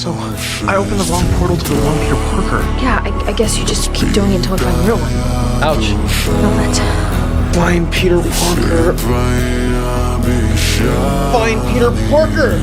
So, I opened the wrong portal to the wrong Peter Parker. Yeah, I guess you just keep doing it until I find the real one. Ouch. No, that's... Find Peter Parker. Find Peter Parker!